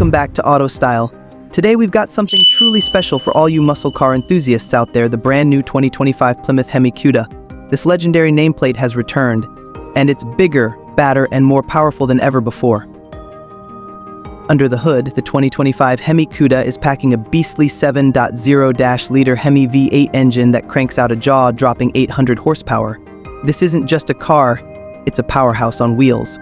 welcome back to Auto Style. Today we've got something truly special for all you muscle car enthusiasts out there, the brand new 2025 Plymouth Hemi Cuda. This legendary nameplate has returned, and it's bigger, badder, and more powerful than ever before. Under the hood, the 2025 Hemi Cuda is packing a beastly 7.0-liter Hemi V8 engine that cranks out a jaw-dropping 800 horsepower. This isn't just a car, it's a powerhouse on wheels.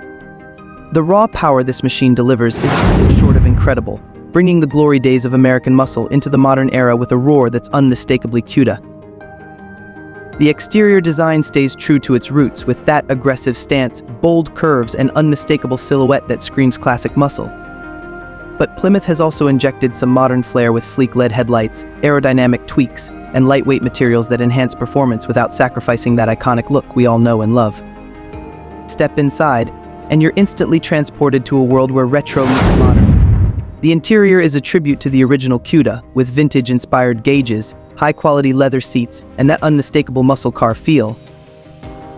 The raw power this machine delivers is nothing short of incredible, bringing the glory days of American muscle into the modern era with a roar that's unmistakably Cuda. The exterior design stays true to its roots with that aggressive stance, bold curves, and unmistakable silhouette that screams classic muscle. But Plymouth has also injected some modern flair with sleek LED headlights, aerodynamic tweaks, and lightweight materials that enhance performance without sacrificing that iconic look we all know and love. Step inside, and you're instantly transported to a world where retro meets modern. The interior is a tribute to the original Cuda, with vintage-inspired gauges, high-quality leather seats, and that unmistakable muscle car feel.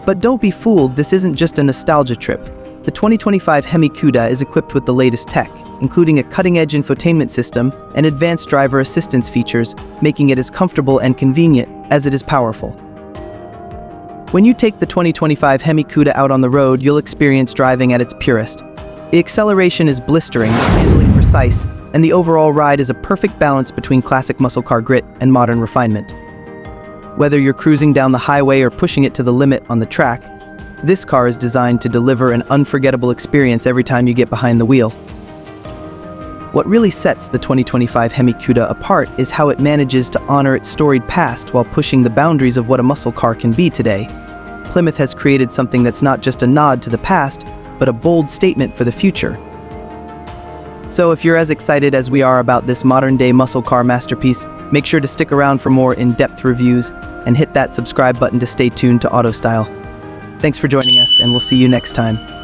But don't be fooled, this isn't just a nostalgia trip. The 2025 Hemi Cuda is equipped with the latest tech, including a cutting-edge infotainment system and advanced driver assistance features, making it as comfortable and convenient as it is powerful. When you take the 2025 Hemi Cuda out on the road, you'll experience driving at its purest. The acceleration is blistering, the handling precise, and the overall ride is a perfect balance between classic muscle car grit and modern refinement. Whether you're cruising down the highway or pushing it to the limit on the track, this car is designed to deliver an unforgettable experience every time you get behind the wheel. What really sets the 2025 Hemi Cuda apart is how it manages to honor its storied past while pushing the boundaries of what a muscle car can be today. Plymouth has created something that's not just a nod to the past, but a bold statement for the future. So if you're as excited as we are about this modern-day muscle car masterpiece, make sure to stick around for more in-depth reviews and hit that subscribe button to stay tuned to Auto Style. Thanks for joining us, and we'll see you next time.